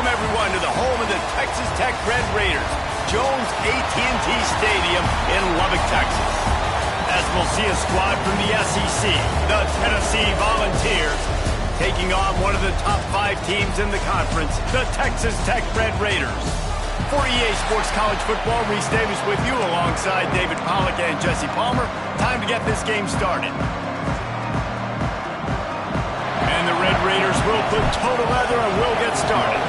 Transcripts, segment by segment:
everyone, to the home of the Texas Tech Red Raiders, Jones AT&T Stadium in Lubbock, Texas. As we'll see a squad from the SEC, the Tennessee Volunteers, taking on one of the top 5 teams in the conference, the Texas Tech Red Raiders. For EA Sports College Football, Reese Davis with you alongside David Pollack and Jesse Palmer. Time to get this game started. And the Red Raiders will put total leather and will get started.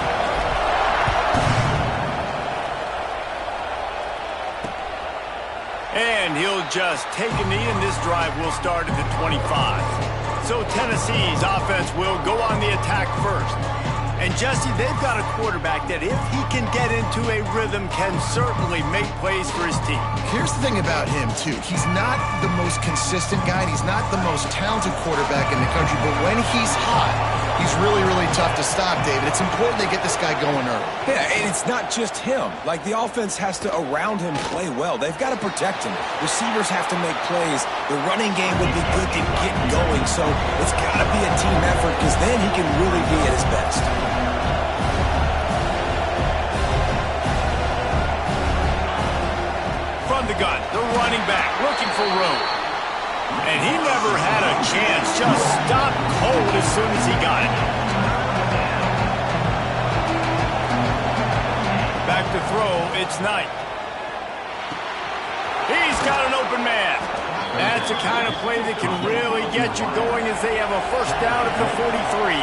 And he'll just take a knee, and this drive will start at the 25. So Tennessee's offense will go on the attack first. And Jesse, they've got a quarterback that if he can get into a rhythm can certainly make plays for his team. Here's the thing about him, too. He's not the most consistent guy. He's not the most talented quarterback in the country. But when he's hot, he's really, really tough to stop, David. It's important they get this guy going early. Yeah, and it's not just him. Like, the offense has to, around him, play well. They've got to protect him. Receivers have to make plays. The running game would be good to get going. So it's got to be a team effort because then he can really be at his best. From the gun, the running back looking for room. And he never had a chance, just stopped cold as soon as he got it. Back to throw, it's Knight. He's got an open man. That's the kind of play that can really get you going as they have a first down at the 43.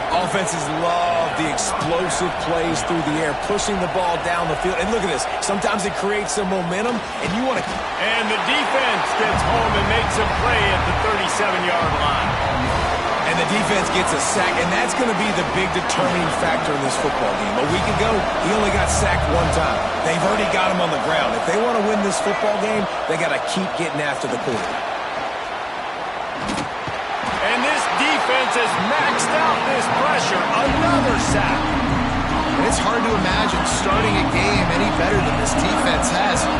Offenses love the explosive plays through the air, pushing the ball down the field. And look at this. Sometimes it creates some momentum, and you want to... And the defense gets home and makes a play at the 37-yard line. And the defense gets a sack, and that's going to be the big determining factor in this football game. A week ago, he only got sacked one time. They've already got him on the ground. If they want to win this football game, they got to keep getting after the quarterback. And this defense has maxed out this pressure. Another sack. And it's hard to imagine starting a game any better than this defense has. 2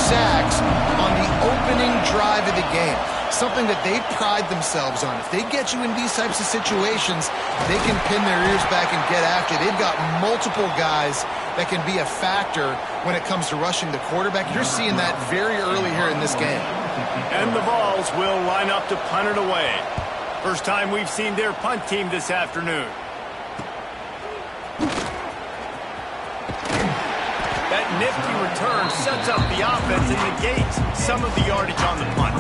sacks on the opening drive of the game. Something that they pride themselves on. If they get you in these types of situations, they can pin their ears back and get after. They've got multiple guys that can be a factor when it comes to rushing the quarterback. You're seeing that very early here in this game. And the Vols will line up to punt it away. First time we've seen their punt team this afternoon. That nifty return sets up the offense and negates some of the yardage on the punt.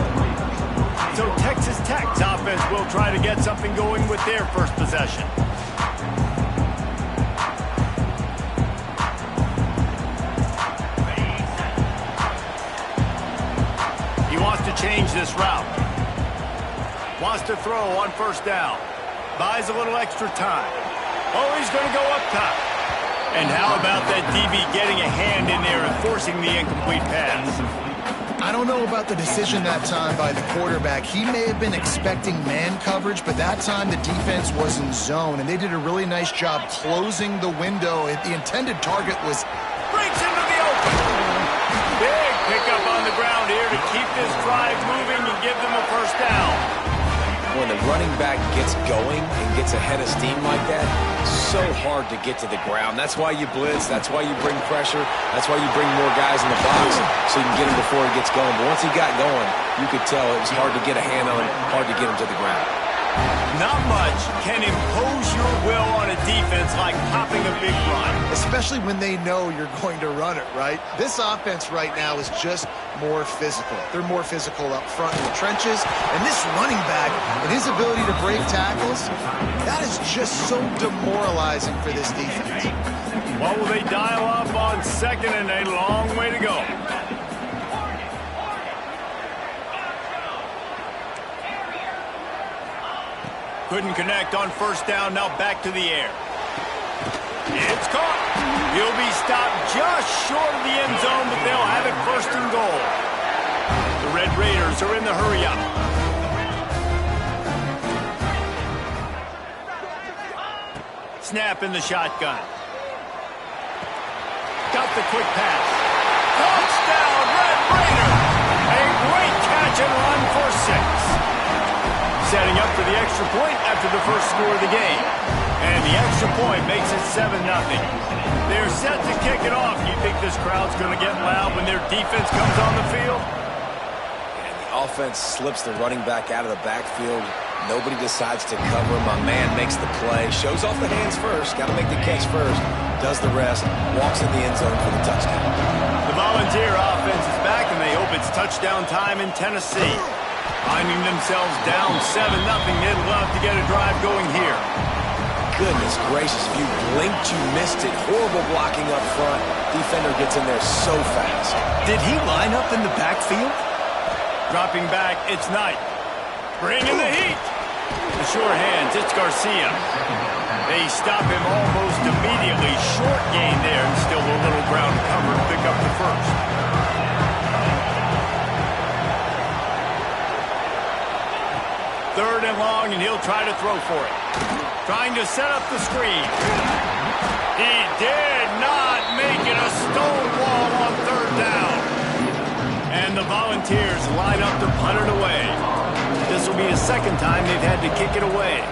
So Texas Tech's offense will try to get something going with their first possession. He wants to change this route. Wants to throw on first down. Buys a little extra time. Oh, he's going to go up top. And how about that DB getting a hand in there and forcing the incomplete pass? I don't know about the decision that time by the quarterback. He may have been expecting man coverage, but that time the defense was in zone, and they did a really nice job closing the window. The intended target was... Breaks into the open. Big pickup on the ground here to keep this drive moving and give them a first down. When the running back gets going and gets ahead of steam like that, so hard to get to the ground. That's why you blitz. That's why you bring pressure. That's why you bring more guys in the box so you can get him before he gets going. But once he got going, you could tell it was hard to get a hand on him, hard to get him to the ground. Not much can impose your will on a defense like popping a big run. Especially when they know you're going to run it, right? This offense right now is just more physical. They're more physical up front in the trenches. And this running back and his ability to break tackles, that is just so demoralizing for this defense. What will they dial up on second and a long way to go? Couldn't connect on first down, now back to the air. It's caught. He'll be stopped just short of the end zone, but they'll have it first and goal. The Red Raiders are in the hurry-up. Snap in the shotgun. Got the quick pass. Touchdown, Red Raiders! A great catch and run for 6. Setting up for the extra point after the first score of the game. And the extra point makes it 7-0. They're set to kick it off. You think this crowd's going to get loud when their defense comes on the field? And the offense slips the running back out of the backfield. Nobody decides to cover. My man makes the play. Shows off the hands first. Got to make the catch first. Does the rest. Walks in the end zone for the touchdown. The Volunteer offense is back, and they hope it's touchdown time in Tennessee. Finding themselves down 7-0, they'd love to get a drive going here. Goodness gracious, if you blinked, you missed it. Horrible blocking up front. Defender gets in there so fast. Did he line up in the backfield? Dropping back, it's Knight. Bringing the heat. The sure hands, it's Garcia. They stop him almost immediately. Short gain there, and still a little ground cover to pick up the first. Third and long, and he'll try to throw for it. Trying to set up the screen. He did not make it. A stone wall on third down. And the Volunteers line up to punt it away. This will be the second time they've had to kick it away.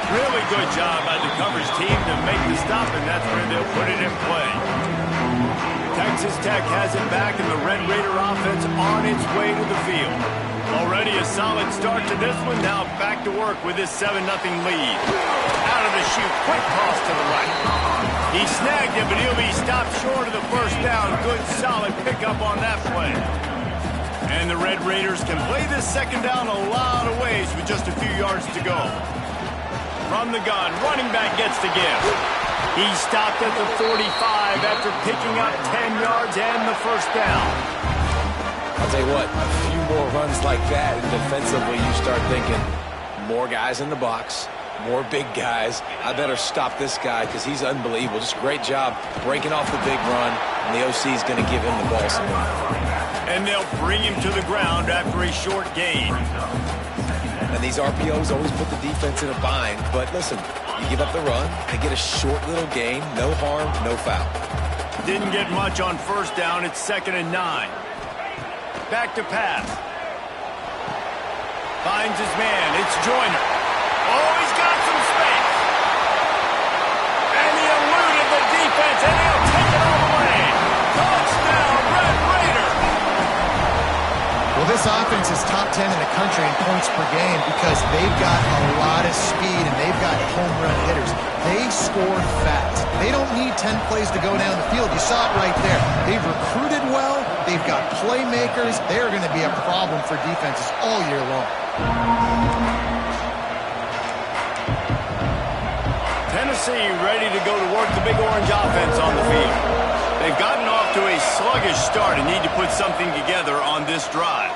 Really good job by the coverage team to make the stop, and that's where they'll put it in play. Texas Tech has it back, and the Red Raider offense on its way to the field. Already a solid start to this one. Now back to work with this 7-0 lead. Out of the chute, quick toss to the right. He snagged it, but he'll be stopped short of the first down. Good, solid pickup on that play. And the Red Raiders can play this second down a lot of ways with just a few yards to go. From the gun, running back gets the give. He stopped at the 45 after picking up 10 yards and the first down. I'll tell you what, a few more runs like that, and defensively you start thinking, more guys in the box, more big guys. I better stop this guy because he's unbelievable. Just a great job breaking off the big run, and the OC is going to give him the ball some more. And they'll bring him to the ground after a short gain. And these RPOs always put the defense in a bind. But listen, you give up the run, they get a short little gain, no harm, no foul. Didn't get much on first down. It's 2nd and 9. Back to pass. Finds his man. It's Joyner. Oh, he's got some space. And he eluded the defense, and he'll take it all the way. Touchdown, Red Raider. Well, this offense is top 10 in the country in points per game because they've got a lot of speed and they've got home run hitters. They scored fast. They don't need 10 plays to go down the field. You saw it right there. They've recruited well. They've got playmakers. They're going to be a problem for defenses all year long. Tennessee ready to go to work the Big Orange offense on the field. They've gotten off to a sluggish start and need to put something together on this drive.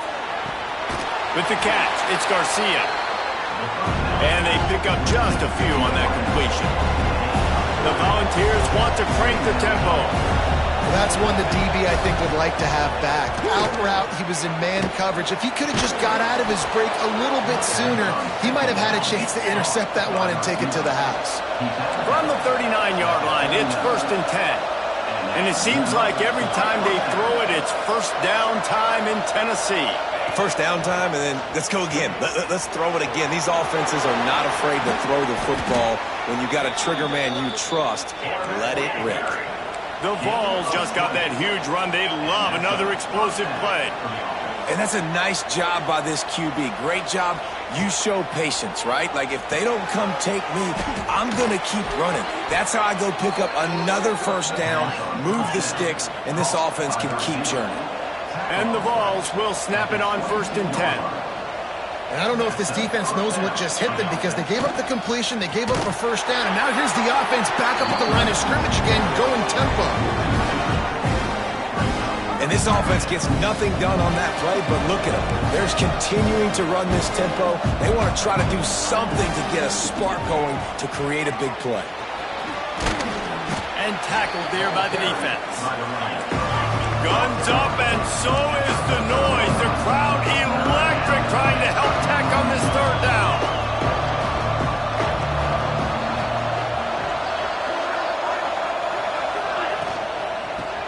With the catch, it's Garcia. And they pick up just a few on that completion. The Volunteers want to crank the tempo. Well, that's one the DB, I think, would like to have back. Out route, he was in man coverage. If he could have just got out of his break a little bit sooner, he might have had a chance to intercept that one and take it to the house. From the 39-yard line, it's 1st and 10. And it seems like every time they throw it, it's first down time in Tennessee. First down time, and then let's go again. Let's throw it again. These offenses are not afraid to throw the football. When you got a trigger man you trust, let it rip. The Vols just got that huge run. They'd love another explosive play. And that's a nice job by this QB. Great job. You show patience, right? Like, if they don't come take me, I'm going to keep running. That's how I go pick up another first down, move the sticks, and this offense can keep journeying. And the Vols will snap it on 1st and 10. And I don't know if this defense knows what just hit them because they gave up the completion, they gave up a first down, and now here's the offense back up at the line of scrimmage again, going tempo. And this offense gets nothing done on that play, but look at them. They're continuing to run this tempo. They want to try to do something to get a spark going to create a big play. And tackled there by the defense. Guns up, and so is the noise. The crowd electric, trying to help Tech on this third down.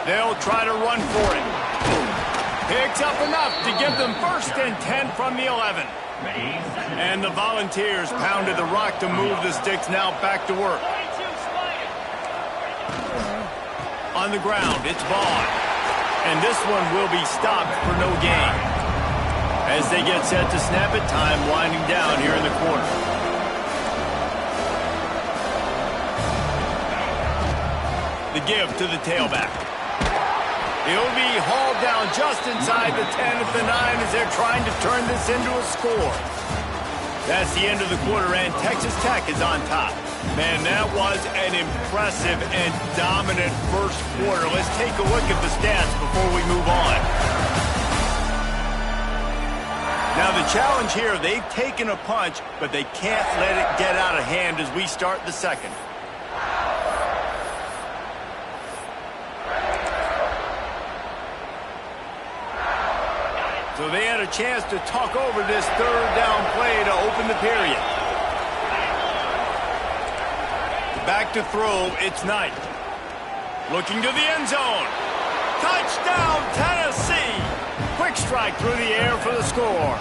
They'll try to run for it. Picks up enough to give them 1st and 10 from the 11. And the Volunteers pounded the rock to move the sticks now back to work. On the ground, it's Vaughn. And this one will be stopped for no gain. As they get set to snap it, time winding down here in the quarter. The give to the tailback. He'll be hauled down just inside the 10 at the 9 as they're trying to turn this into a score. That's the end of the quarter, and Texas Tech is on top. Man, that was an impressive and dominant first quarter. Let's take a look at the stats before we move on. Now, the challenge here, they've taken a punch, but they can't let it get out of hand as we start the second. So they had a chance to talk over this 3rd down play to open the period. Back to throw, it's Knight. Looking to the end zone. Touchdown, Tennessee! Quick strike through the air for the score.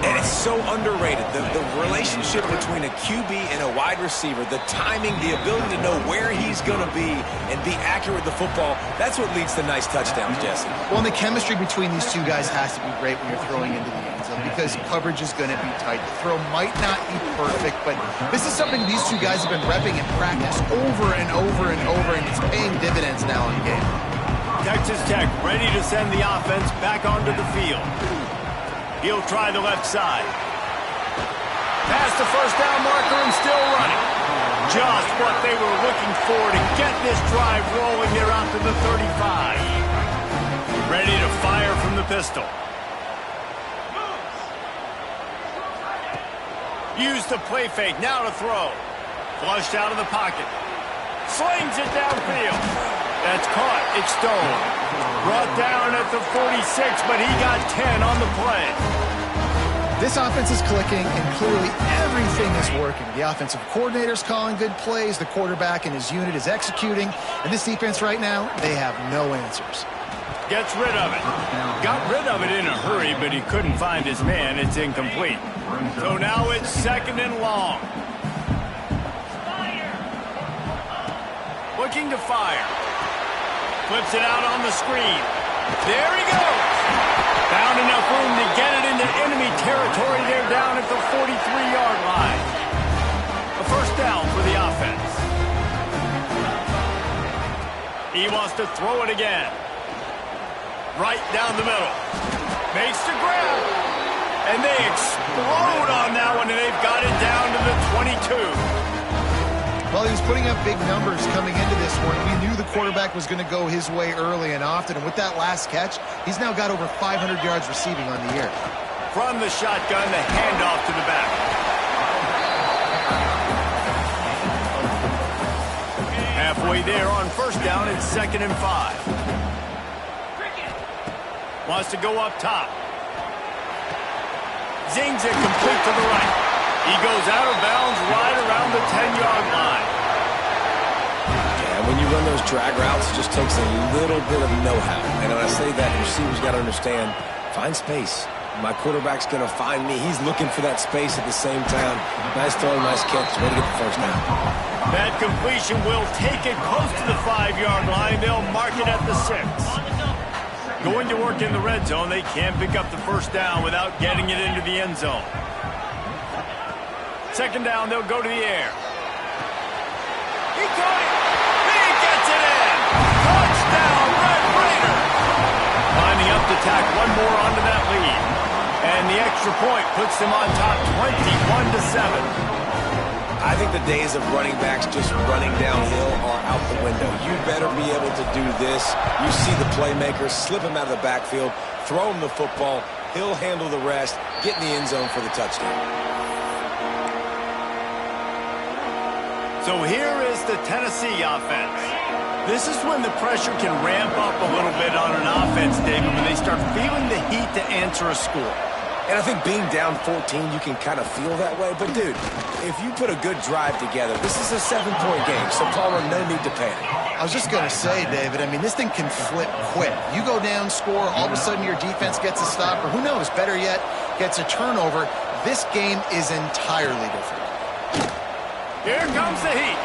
And it's so underrated. The relationship between a QB and a wide receiver, the timing, the ability to know where he's going to be and be accurate with the football, that's what leads to nice touchdowns, Jesse. Well, and the chemistry between these two guys has to be great when you're throwing into the end zone because coverage is going to be tight. The throw might not be perfect, but this is something these two guys have been repping in practice over and over and over, and it's paying dividends now in the game. Texas Tech ready to send the offense back onto the field. He'll try the left side. Past the 1st down marker and still running. Just what they were looking for to get this drive rolling. They're out to the 35. Ready to fire from the pistol. Use the play fake. Now to throw. Flushed out of the pocket. Slings it downfield. That's caught. It's Stone. Brought down at the 46, but he got 10 on the play. This offense is clicking, and clearly everything is working. The offensive coordinator's calling good plays. The quarterback and his unit is executing. And this defense right now, they have no answers. Gets rid of it. Got rid of it in a hurry, but he couldn't find his man. It's incomplete. So now it's 2nd and long. Looking to fire. Flips it out on the screen. There he goes. Found enough room to get it into enemy territory. They're down at the 43-yard line. A 1st down for the offense. He wants to throw it again. Right down the middle. Makes the grab. And they explode on that one, and they've got it down to the 22. Well, he was putting up big numbers coming into this one. We knew the quarterback was going to go his way early and often, and with that last catch, he's now got over 500 yards receiving on the year. From the shotgun, the handoff to the back. Halfway there on 1st down, it's 2nd and 5. Wants to go up top. Zings it complete to the right. He goes out of bounds right around the 10-yard line. Yeah, when you run those drag routes, it just takes a little bit of know-how. And when I say that, receivers got to understand, find space. My quarterback's going to find me. He's looking for that space at the same time. Nice throw, nice catch. Way to get the 1st down. That completion will take it close to the 5-yard line. They'll mark it at the 6. Going to work in the red zone, they can't pick up the 1st down without getting it into the end zone. 2nd down, they'll go to the air. He caught it. He gets it in. Touchdown, Red Raiders. Lining up to tack one more onto that lead. And the extra point puts them on top 21-7. I think the days of running backs just running downhill are out the window. You better be able to do this. You see the playmaker, slip him out of the backfield, throw him the football. He'll handle the rest, get in the end zone for the touchdown. So here is the Tennessee offense. This is when the pressure can ramp up a little bit on an offense, David, when they start feeling the heat to answer a score. And I think being down 14, you can kind of feel that way. But, dude, if you put a good drive together, this is a 7-point game. So, Palmer, no need to panic. I was just going to say, David, I mean, this thing can flip quick. You go down, score, all of a sudden your defense gets a stop, or who knows, better yet, gets a turnover. This game is entirely different. Here comes the Heat.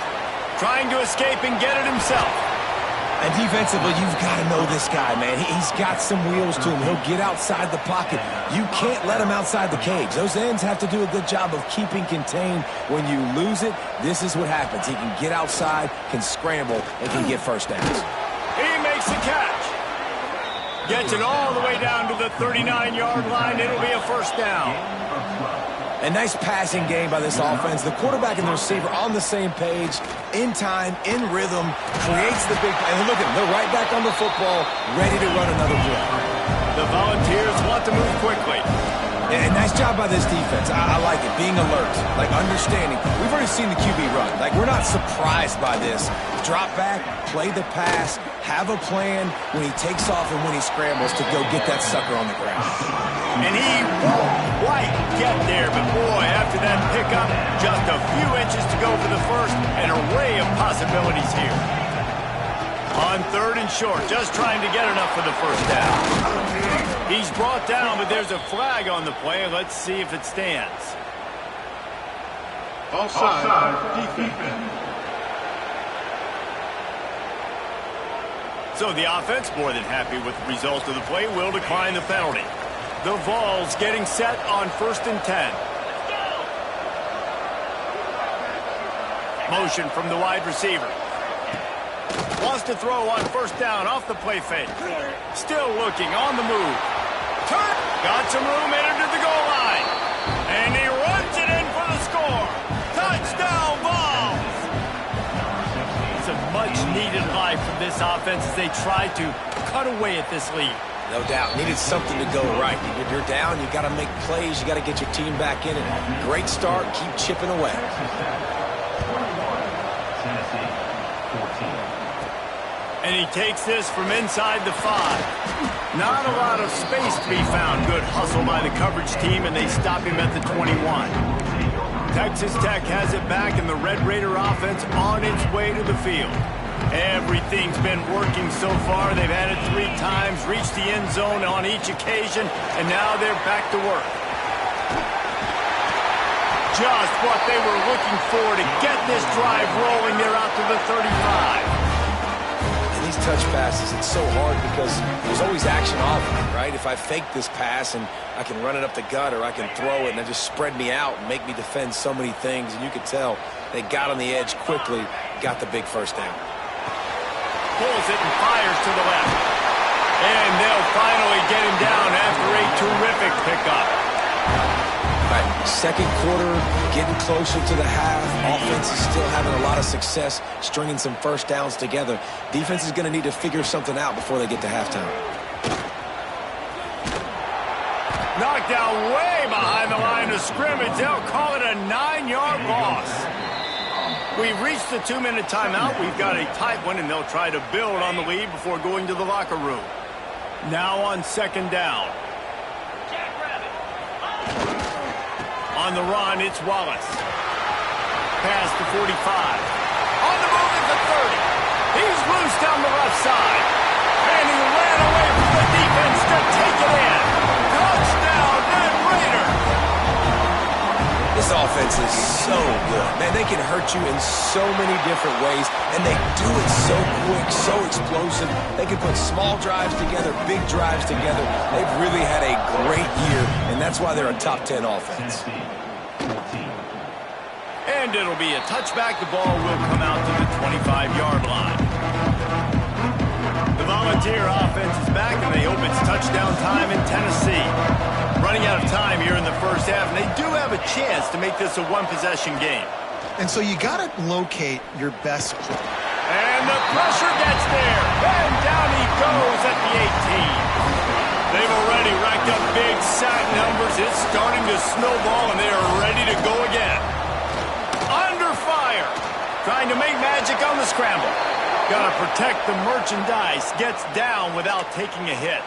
Trying to escape and get it himself. And defensively, you've got to know this guy, man. He's got some wheels to him. He'll get outside the pocket. You can't let him outside the cage. Those ends have to do a good job of keeping contained. When you lose it, this is what happens. He can get outside, can scramble, and can get first downs. He makes the catch. Gets it all the way down to the 39-yard line. It'll be a first down. A nice passing game by this offense. The quarterback and the receiver on the same page, in time, in rhythm, creates the big play. And look at them. They're right back on the football, ready to run another play. The Volunteers want to move quickly. And nice job by this defense. I like it. Being alert, like understanding. We've already seen the QB run. Like, we're not surprised by this. Drop back, play the pass, have a plan when he takes off and when he scrambles to go get that sucker on the ground. And he won't quite get there, but boy, after that pickup, just a few inches to go for the first. An array of possibilities here. On 3rd and short, just trying to get enough for the first down. He's brought down, but there's a flag on the play. Let's see if it stands. Offside, defense. So the offense, more than happy with the result of the play, will decline the penalty. The Vols getting set on 1st and 10. Motion from the wide receiver. Wants to throw on 1st down off the play fake. Still looking on the move. Turn. Got some room, entered to the goal line. And he runs it in for the score. Touchdown, Vols! It's a much-needed life for this offense as they try to cut away at this lead. No doubt. Needed something to go right. If you're down, you got to make plays. You got to get your team back in it. Great start. Keep chipping away. And he takes this from inside the 5. Not a lot of space to be found. Good hustle by the coverage team, and they stop him at the 21. Texas Tech has it back, and the Red Raider offense on its way to the field. Everything's been working so far. They've had it 3 times, reached the end zone on each occasion, and now they're back to work. Just what they were looking for to get this drive rolling. They're out to the 35. These touch passes, it's so hard because there's always action off of it, right? If I fake this pass and I can run it up the gut or I can throw it and it just spread me out and make me defend so many things, and you could tell they got on the edge quickly, got the big first down. Pulls it and fires to the left. And they'll finally get him down after a terrific pickup. Right, second quarter, getting closer to the half. Offense is still having a lot of success stringing some first downs together. Defense is going to need to figure something out before they get to halftime. Knocked down way behind the line of scrimmage. They'll call it a 9-yard loss. We've reached the 2-minute timeout. We've got a tight one, and they'll try to build on the lead before going to the locker room. Now on 2nd down. On the run, it's Wallace. Pass to 45. On the move at the 30. He's loose down the left side. And he ran away from the defense to take it in. Touchdown, Red Raider. This offense is so good. Man, they can hurt you in so many different ways, and they do it so quick, so explosive. They can put small drives together, big drives together. They've really had a great year, and that's why they're a top 10 offense. And it'll be a touchback. The ball will come out to the 25-yard line. The Volunteer offense is back, and they hope it's touchdown time in Tennessee. Running out of time here in the first half, and they do have a chance to make this a one-possession game. And so you got to locate your best play. And the pressure gets there. And down he goes at the 18. They've already racked up big sack numbers. It's starting to snowball, and they are ready to go again. Under fire. Trying to make magic on the scramble. Got to protect the merchandise. Gets down without taking a hit.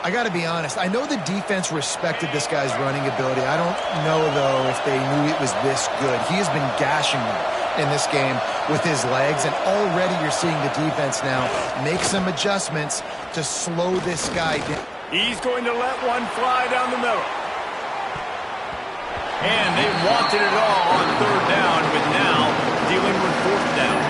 I got to be honest. I know the defense respected this guy's running ability. I don't know, though, if they knew it was this good. He has been gashing them in this game with his legs, and already you're seeing the defense now make some adjustments to slow this guy down. He's going to let one fly down the middle. And they wanted it all on third down, but now dealing with fourth down.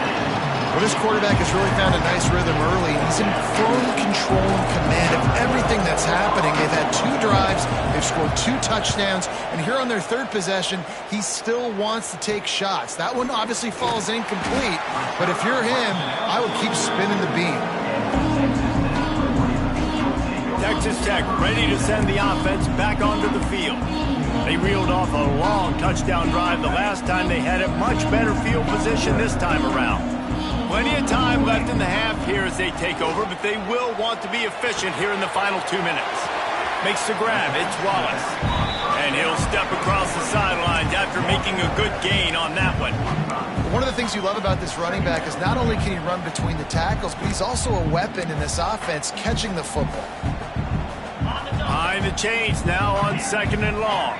Well, this quarterback has really found a nice rhythm early. He's in firm control and command of everything that's happening. They've had 2 drives. They've scored 2 touchdowns. And here on their third possession, he still wants to take shots. That one obviously falls incomplete. But if you're him, I would keep spinning the beam. Texas Tech ready to send the offense back onto the field. They reeled off a long touchdown drive the last time. They had a much better field position this time around. Plenty of time left in the half here as they take over, but they will want to be efficient here in the final 2 minutes. Makes the grab. It's Wallace. And he'll step across the sidelines after making a good gain on that one. One of the things you love about this running back is not only can he run between the tackles, but he's also a weapon in this offense catching the football. Behind the chains now on 2nd and long.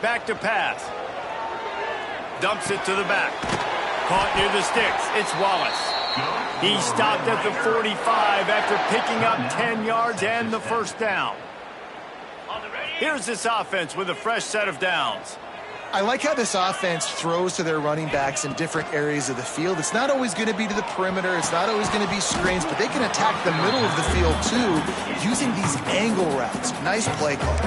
Back to pass. Dumps it to the back. Caught near the sticks. It's Wallace. He stopped at the 45 after picking up 10 yards and the first down. Here's this offense with a fresh set of downs. I like how this offense throws to their running backs in different areas of the field. It's not always going to be to the perimeter. It's not always going to be screens, but they can attack the middle of the field, too, using these angle routes. Nice play call.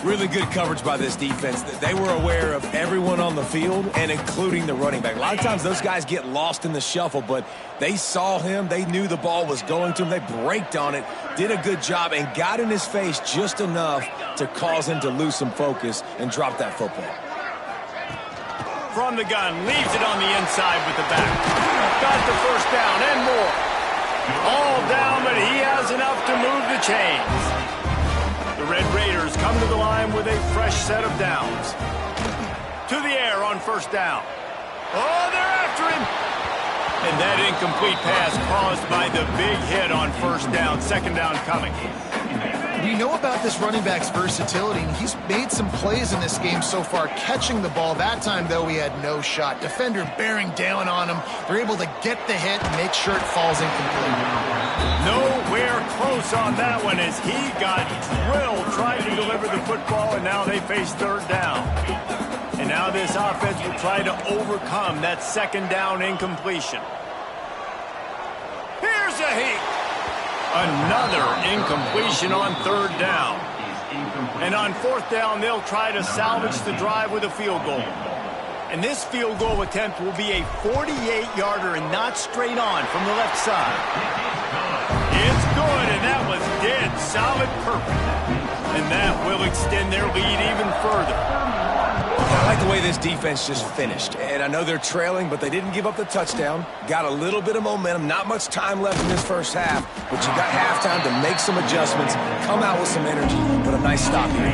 Really good coverage by this defense. They were aware of everyone on the field, and including the running back. A lot of times those guys get lost in the shuffle, but they saw him. They knew the ball was going to him. They braked on it, did a good job, and got in his face just enough to cause him to lose some focus and drop that football. From the gun, leaves it on the inside with the back. Got the first down and more. All down, but he has enough to move the chains. The Red Raiders come to the line with a fresh set of downs. To the air on first down. Oh, they're after him. And that incomplete pass caused by the big hit on first down. 2nd down coming. We know about this running back's versatility, and he's made some plays in this game so far, catching the ball. That time, though, he had no shot. Defender bearing down on him. They're able to get the hit and make sure it falls incomplete. Nowhere close on that one as he got drilled trying to deliver the football, and now they face third down. And now this offense will try to overcome that 2nd down incompletion. Here's a heat. Another incompletion on 3rd down. And on 4th down, they'll try to salvage the drive with a field goal. And this field goal attempt will be a 48-yarder and not straight on from the left side. It's good, and that was dead solid perfect. And that will extend their lead even further. I like the way this defense just finished. And I know they're trailing, but they didn't give up the touchdown. Got a little bit of momentum. Not much time left in this first half, but you got halftime to make some adjustments, come out with some energy, but a nice stop here.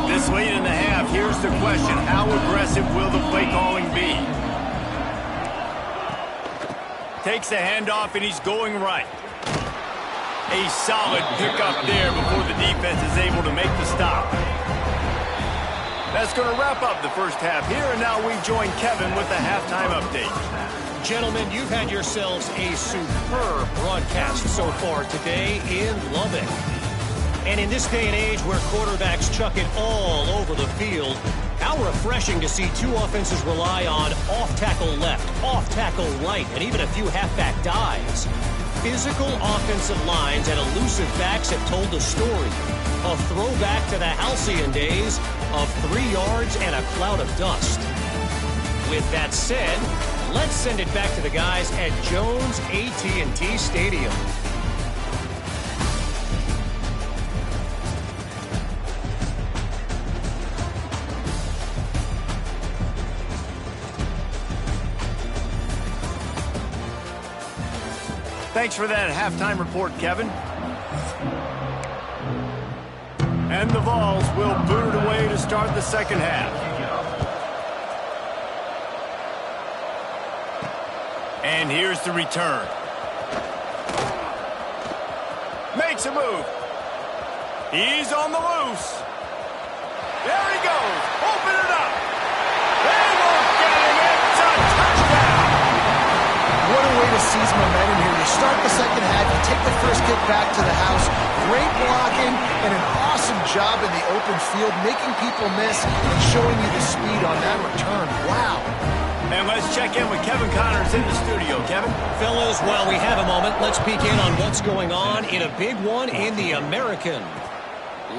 This late in the half, here's the question. How aggressive will the play calling be? Takes the handoff, and he's going right. A solid pickup there before the defense is able to make the stop. That's going to wrap up the first half here, and now we join Kevin with the halftime update. Gentlemen, you've had yourselves a superb broadcast so far today in Lubbock. And in this day and age where quarterbacks chuck it all over the field, how refreshing to see 2 offenses rely on off-tackle left, off-tackle right, and even a few halfback dives. Physical offensive lines and elusive backs have told the story. A throwback to the halcyon days of 3 yards and a cloud of dust. With that said, let's send it back to the guys at Jones AT&T Stadium. Thanks for that halftime report, Kevin. And the Vols will boot it away to start the second half. And here's the return. makes a move. He's on the loose. There he goes. Open it up. They won't get him. It's a touchdown. What a way to seize momentum here. You start the second half, you take the first kick back to the house. Great blocking and an awesome job in the open field, making people miss and showing you the speed on that return. Wow. And let's check in with Kevin Connors in the studio. Kevin? Fellas, while we have a moment, let's peek in on what's going on in a big one in the American.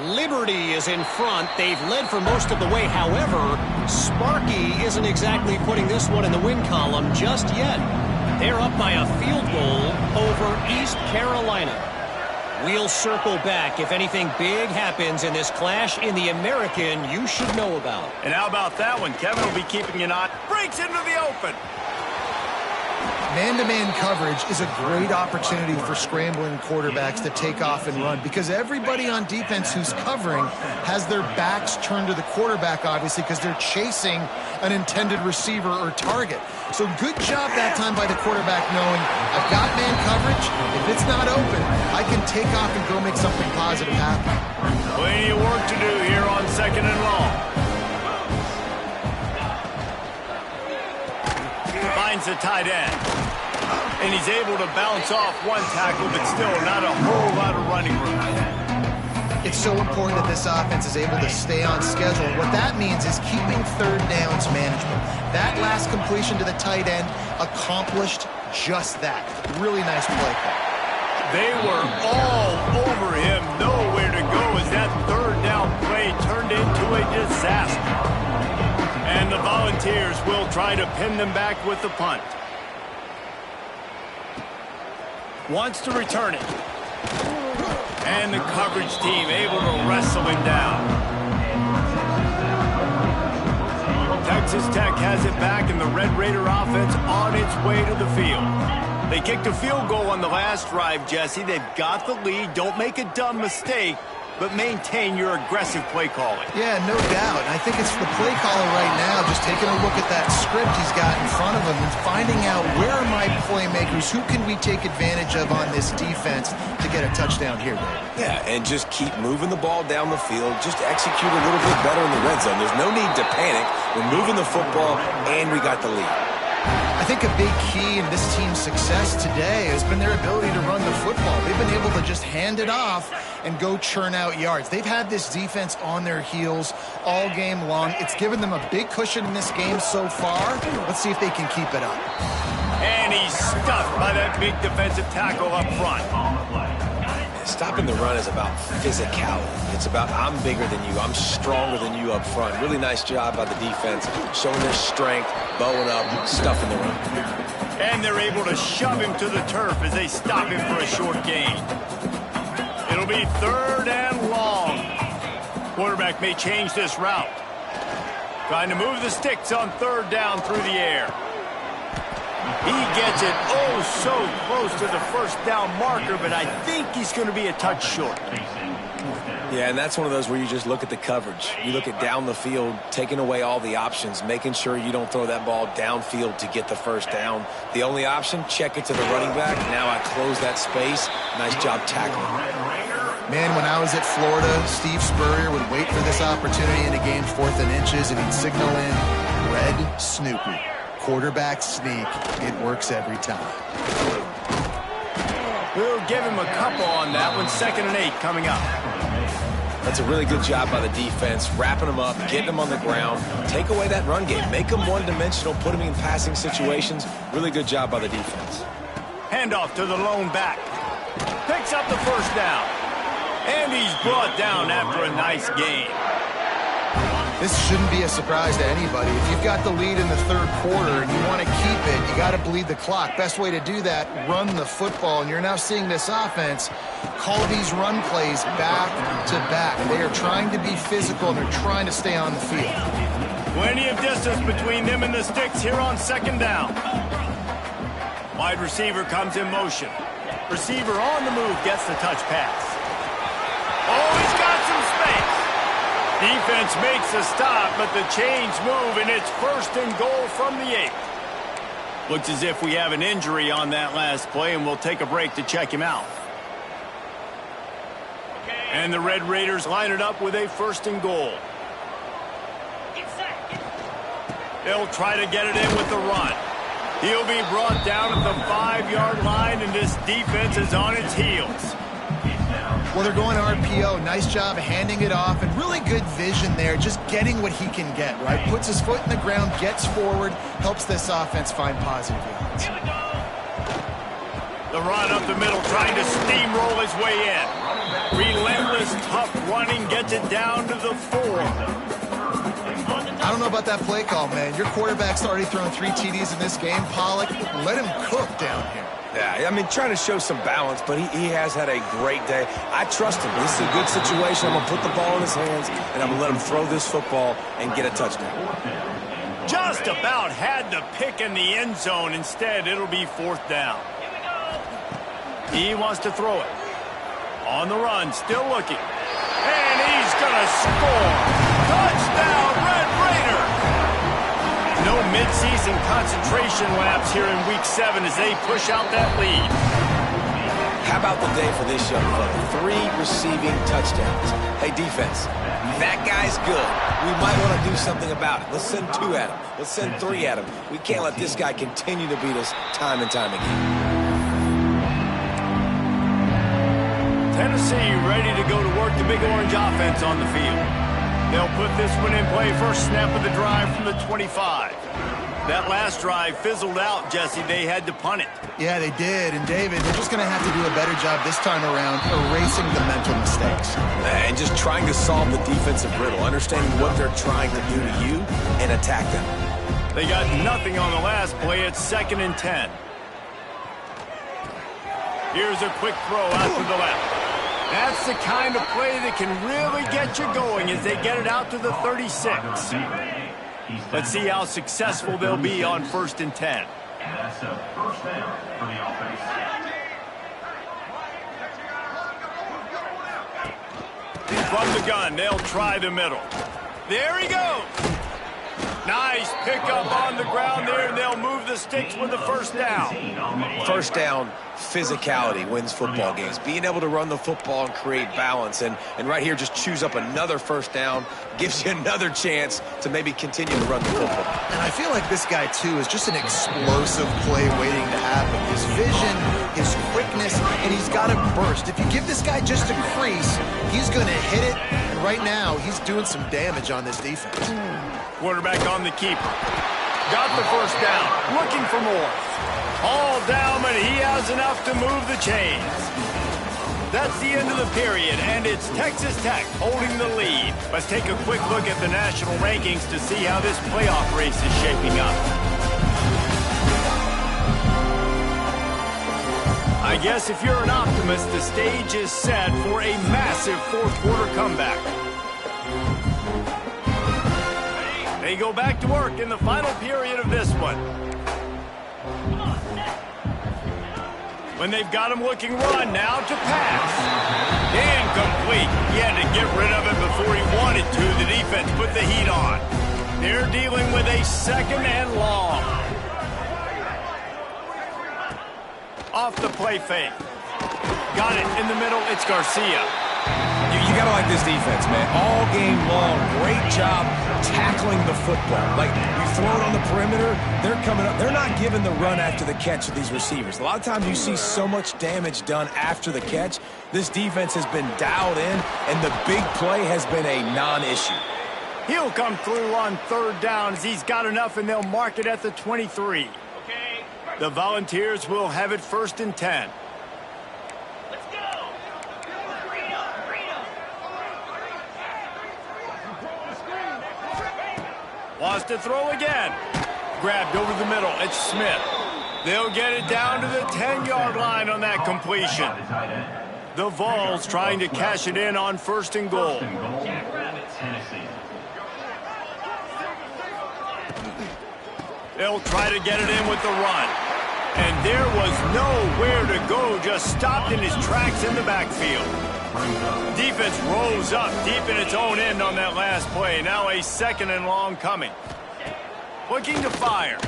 Liberty is in front. They've led for most of the way. However, Sparky isn't exactly putting this one in the win column just yet. They're up by a field goal over East Carolina. We'll circle back if anything big happens in this clash in the American you should know about. And how about that one? Kevin will be keeping an eye. Breaks into the open. Man-to-man coverage is a great opportunity for scrambling quarterbacks to take off and run because everybody on defense who's covering has their backs turned to the quarterback, obviously, because they're chasing an intended receiver or target. So good job that time by the quarterback knowing I've got man coverage. If it's not open, I can take off and go make something positive happen. Plenty of work to do here on 2nd and long. Finds the tight end. And he's able to bounce off one tackle, but still not a whole lot of running room. It's so important that this offense is able to stay on schedule. What that means is keeping third downs manageable. That last completion to the tight end accomplished just that. Really nice play call. They were all over him. Nowhere to go as that third down play turned into a disaster. And the Volunteers will try to pin them back with the punt. Wants to return it. And the coverage team able to wrestle him down. Texas Tech has it back, and the Red Raider offense on its way to the field. They kicked a field goal on the last drive, Jesse. They've got the lead. Don't make a dumb mistake, but maintain your aggressive play calling. Yeah, no doubt. I think it's the play caller right now just taking a look at that script he's got in front of him and finding out where are my playmakers, who can we take advantage of on this defense to get a touchdown here, Dave. Yeah, and just keep moving the ball down the field. Just execute a little bit better in the red zone. There's no need to panic. We're moving the football, and we got the lead. I think a big key in this team's success today has been their ability to run the football. They've been able to just hand it off and go churn out yards. They've had this defense on their heels all game long. It's given them a big cushion in this game so far. Let's see if they can keep it up. And he's stuffed by that big defensive tackle up front. Stopping the run is about physicality. It's about I'm bigger than you. I'm stronger than you up front. Really nice job by the defense, showing their strength, bowing up, stuffing the run. And they're able to shove him to the turf as they stop him for a short gain. It'll be 3rd and long. Quarterback may change this route. Trying to move the sticks on 3rd down through the air. He gets it oh so close to the 1st down marker, but I think he's going to be a touch short. Yeah, and that's one of those where you just look at the coverage. You look at down the field, taking away all the options, making sure you don't throw that ball downfield to get the 1st down. The only option, check it to the running back. Now I close that space. Nice job tackling. Man, when I was at Florida, Steve Spurrier would wait for this opportunity in a game 4th and inches, and he'd signal in Red Snoopy. Quarterback sneak. It works every time. We'll give him a couple on that one. 2nd and 8 coming up. That's a really good job by the defense, wrapping them up, getting them on the ground. Take away that run game. Make them one-dimensional, put them in passing situations. Really good job by the defense. Handoff to the lone back. Picks up the 1st down. And he's brought down after a nice gain. This shouldn't be a surprise to anybody. If you've got the lead in the 3rd quarter and you want to keep it, you got to bleed the clock. Best way to do that, run the football. And you're now seeing this offense call these run plays back to back. They are trying to be physical, and they're trying to stay on the field. Plenty of distance between them and the sticks here on 2nd down. Wide receiver comes in motion. Receiver on the move gets the touch pass. Oh, he's got some space. Defense makes a stop, but the chains move, and it's 1st and goal from the 8. Looks as if we have an injury on that last play, and we'll take a break to check him out. And the Red Raiders line it up with a 1st and goal. They'll try to get it in with the run. He'll be brought down at the 5-yard line, and this defense is on its heels. Well, they're going RPO. Nice job handing it off, and really good vision there, just getting what he can get, right? Puts his foot in the ground, gets forward, helps this offense find positive yards. The run up the middle, trying to steamroll his way in. Relentless, tough running, gets it down to the 4. I don't know about that play call, man. Your quarterback's already thrown 3 TDs in this game. Pollock, let him cook down here. Yeah, I mean, trying to show some balance, but he has had a great day. I trust him. This is a good situation. I'm going to put the ball in his hands, and I'm going to let him throw this football and get a touchdown. Just about had the pick in the end zone. Instead, it'll be 4th down. He wants to throw it. On the run, still looking. And he's going to score. Touchdown, Red Raider! No midseason concentration laps here in Week 7 as they push out that lead. How about the day for this young fella? 3 receiving touchdowns. Hey, defense, that guy's good. We might want to do something about it. Let's send 2 at him. Let's send 3 at him. We can't let this guy continue to beat us time and time again. Tennessee ready to go to work the Big Orange offense on the field. They'll put this one in play. First snap of the drive from the 25. That last drive fizzled out, Jesse. They had to punt it. Yeah, they did. And, David, they're just going to have to do a better job this time around erasing the mental mistakes. And just trying to solve the defensive riddle, understanding what they're trying to do to you and attack them. They got nothing on the last play. It's 2nd and 10. Here's a quick throw out to the left. That's the kind of play that can really get you going as they get it out to the 36. Let's see how successful they'll be on 1st and 10. And that's a 1st down for the offense. From the gun, they'll try the middle. There he goes. Nice pickup on the ground there, and they'll move the sticks with the 1st down. 1st down, physicality wins football games. Being able to run the football and create balance. And right here, just choose up another 1st down, gives you another chance to maybe continue to run the football. And I feel like this guy, too, is just an explosive play waiting to happen. His vision, his quickness, and he's got a burst. If you give this guy just a crease, he's going to hit it. And right now, he's doing some damage on this defense. Quarterback on the keeper. Got the 1st down. Looking for more. All down, but he has enough to move the chains. That's the end of the period, and it's Texas Tech holding the lead. Let's take a quick look at the national rankings to see how this playoff race is shaping up. I guess if you're an optimist, the stage is set for a massive 4th quarter comeback. They go back to work in the final period of this one. When they've got him looking run, now to pass. Incomplete. He had to get rid of it before he wanted to. The defense put the heat on. They're dealing with a 2nd and long. Off the play fake. Got it in the middle. It's Garcia. You got to like this defense, man. All game long, great job tackling the football. Like, you throw it on the perimeter, they're coming up. They're not giving the run after the catch to these receivers. A lot of times you see so much damage done after the catch. This defense has been dialed in, and the big play has been a non-issue. He'll come through on 3rd down as he's got enough, and they'll mark it at the 23. The Volunteers will have it 1st and 10. Wants to throw again. Grabbed over the middle. It's Smith. They'll get it down to the 10-yard line on that completion. The Vols trying to cash it in on 1st and goal. They'll try to get it in with the run. And there was nowhere to go, just stopped in his tracks in the backfield. Defense rose up deep in its own end on that last play. Now a 2nd and long coming. Looking to fire.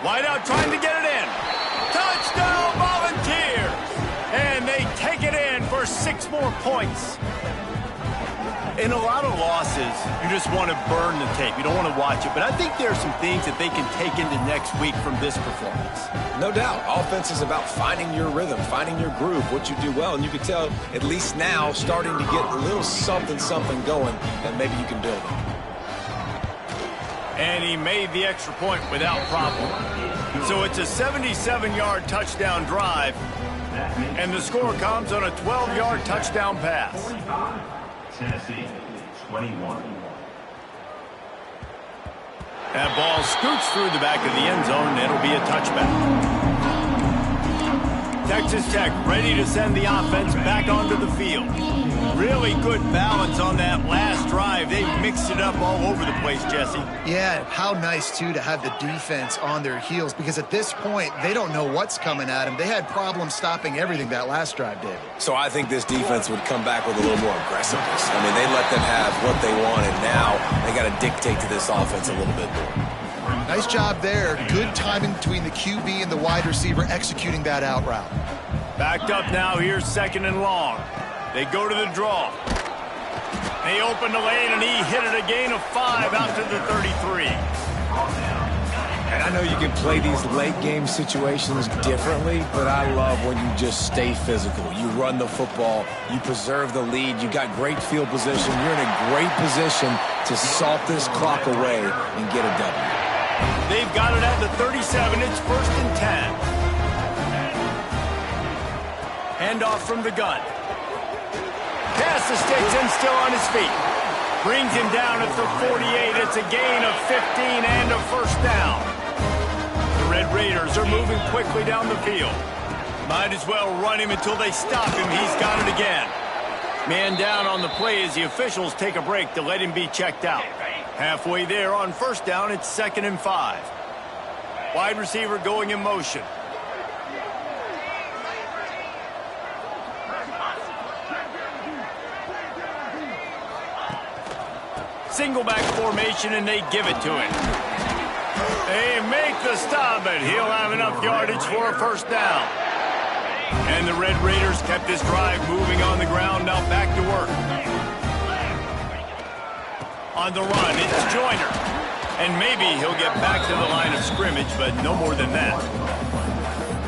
Wide out trying to get it in. Touchdown Volunteers! And they take it in for 6 6 more points. In a lot of losses, you just want to burn the tape. You don't want to watch it. But I think there are some things that they can take into next week from this performance. No doubt. Offense is about finding your rhythm, finding your groove, what you do well. And you can tell, at least now, starting to get a little something going that maybe you can build on. And he made the extra point without problem. So it's a 77-yard touchdown drive. And the score comes on a 12-yard touchdown pass. Tennessee, 21. That ball scoots through the back of the end zone, and it'll be a touchback. Texas Tech ready to send the offense back onto the field. Really good balance on that last drive. They mixed it up all over the place, Jesse. Yeah, how nice, too, to have the defense on their heels, because at this point, they don't know what's coming at them. They had problems stopping everything that last drive, David. So I think this defense would come back with a little more aggressiveness. I mean, they let them have what they wanted. Now they got to dictate to this offense a little bit more. Nice job there. Good timing between the QB and the wide receiver executing that out route. Backed up now. Here's 2nd and long. They go to the draw. They open the lane, and he hit it a gain of 5 out to the 33. And I know you can play these late game situations differently, but I love when you just stay physical. You run the football, you preserve the lead, you got great field position. You're in a great position to salt this clock away and get a W. They've got it at the 37. It's 1st and 10. Handoff from the gun. Pass the sticks and still on his feet. Brings him down at the 48. It's a gain of 15 and a 1st down. The Red Raiders are moving quickly down the field. Might as well run him until they stop him. He's got it again. Man down on the play as the officials take a break to let him be checked out. Halfway there on 1st down, it's 2nd and 5. Wide receiver going in motion. Single back formation, and they give it to him. They make the stop, but he'll have enough yardage for a 1st down. And the Red Raiders kept this drive moving on the ground. Now back to work. On the run, it's Joyner. And maybe he'll get back to the line of scrimmage, but no more than that.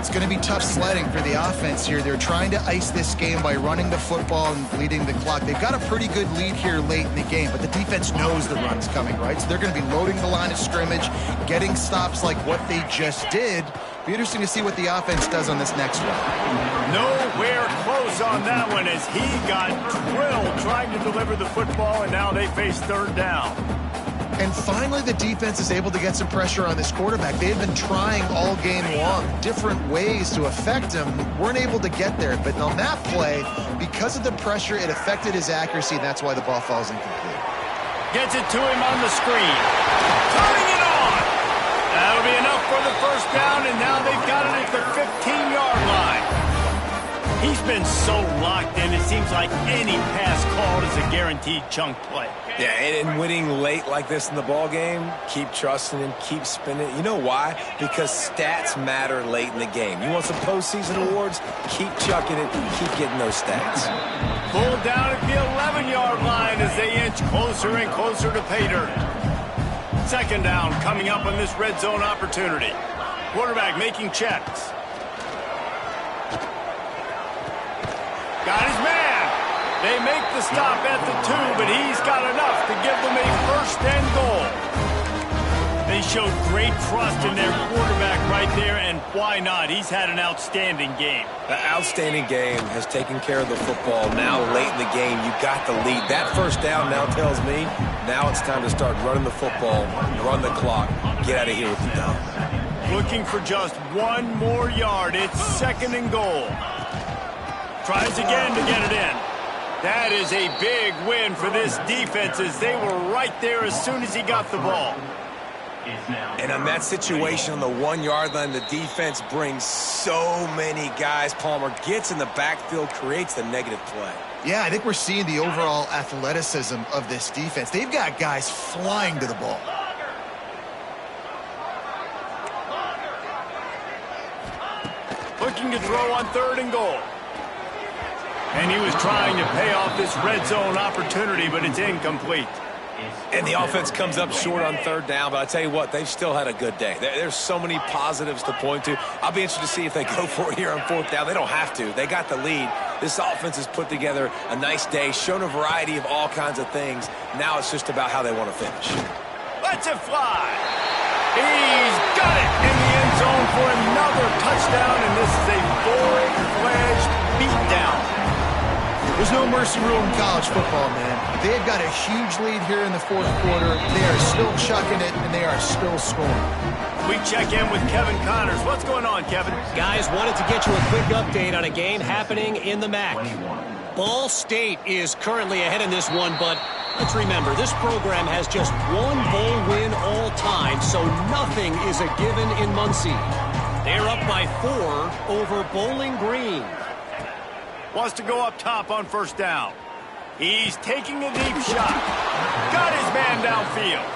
It's going to be tough sledding for the offense here. They're trying to ice this game by running the football and bleeding the clock. They've got a pretty good lead here late in the game, but the defense knows the run's coming, right? So they're going to be loading the line of scrimmage, getting stops like what they just did. Be interesting to see what the offense does on this next one. Nowhere close on that one as he got drilled trying to deliver the football, and now they face 3rd down. And finally, the defense is able to get some pressure on this quarterback. They had been trying all game long, different ways to affect him, weren't able to get there. But on that play, because of the pressure, it affected his accuracy, and that's why the ball falls incomplete. Gets it to him on the screen. Turning it on. That'll be enough for the 1st down, and now they've got it at the 15-yard line. He's been so locked in, it seems like any pass called is a guaranteed chunk play. Yeah, and winning late like this in the ball game, keep trusting him, keep spinning. You know why? Because stats matter late in the game. You want some postseason awards? Keep chucking it, keep getting those stats. Pulled down at the 11-yard line as they inch closer and closer to pay dirt. 2nd down coming up on this red zone opportunity. Quarterback making checks. Got his man. They make the stop at the 2, but he's got enough to give them a 1st and goal. They showed great trust in their quarterback right there, and why not? He's had an outstanding game. The outstanding game has taken care of the football. Now, late in the game, you got the lead. That 1st down now tells me now it's time to start running the football, run the clock, get out of here with the dub. Looking for just 1 more yard. It's 2nd and goal. Tries again to get it in. That is a big win for this defense as they were right there as soon as he got the ball. And on that situation on the 1-yard line, the defense brings so many guys. Palmer gets in the backfield, creates the negative play. Yeah, I think we're seeing the overall athleticism of this defense. They've got guys flying to the ball. Looking to throw on 3rd and goal. And he was trying to pay off this red zone opportunity, but it's incomplete. And the offense comes up short on third down, but I tell you what, they've still had a good day. There's so many positives to point to. I'll be interested to see if they go for it here on fourth down. They don't have to. They got the lead. This offense has put together a nice day, shown a variety of all kinds of things. Now it's just about how they want to finish. Lets it fly. He's got it in the end zone for another touchdown, and this is a full-fledged beatdown. There's no mercy rule in college football, man. They've got a huge lead here in the fourth quarter. They are still chucking it, and they are still scoring. We check in with Kevin Connors. What's going on, Kevin? Guys, wanted to get you a quick update on a game happening in the MAC. Ball State is currently ahead in this one, but let's remember, this program has just one bowl win all time, so nothing is a given in Muncie. They're up by 4 over Bowling Green. Wants to go up top on first down. He's taking a deep shot. Got his man downfield.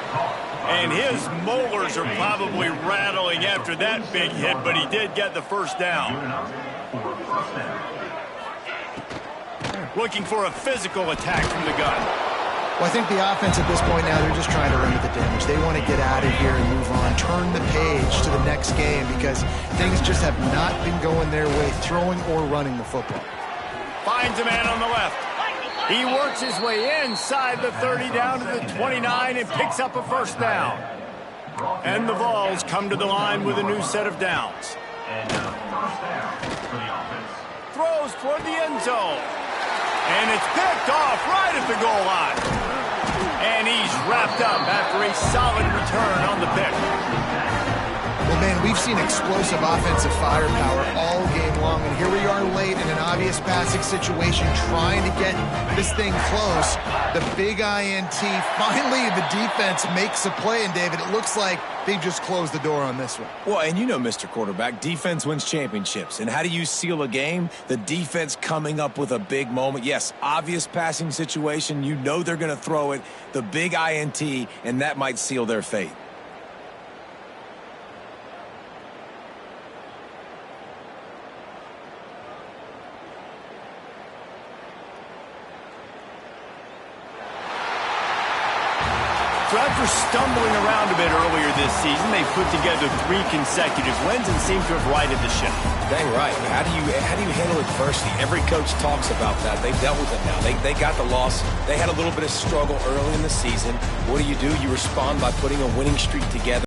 And his molars are probably rattling after that big hit, but he did get the first down. Looking for a physical attack from the gun. Well, I think the offense at this point now, they're just trying to limit the damage. They want to get out of here and move on, turn the page to the next game because things just have not been going their way, throwing or running the football. Finds a man on the left. He works his way inside the 30 down to the 29 and picks up a first down. And the Vols come to the line with a new set of downs. Throws toward the end zone. And it's picked off right at the goal line. And he's wrapped up after a solid return on the pick. Well, man, we've seen explosive offensive firepower all game long, and here we are late in an obvious passing situation trying to get this thing close. The big INT, finally the defense makes a play, and David, it looks like they just closed the door on this one. Well, and you know, Mr. Quarterback, defense wins championships. And how do you seal a game? The defense coming up with a big moment. Yes, obvious passing situation. You know they're going to throw it. The big INT, and that might seal their fate. So after stumbling around a bit earlier this season, they put together 3 consecutive wins and seem to have righted the ship. Dang right. How do you handle adversity? Every coach talks about that. They've dealt with it now. They got the loss. They had a little bit of struggle early in the season. What do? You respond by putting a winning streak together.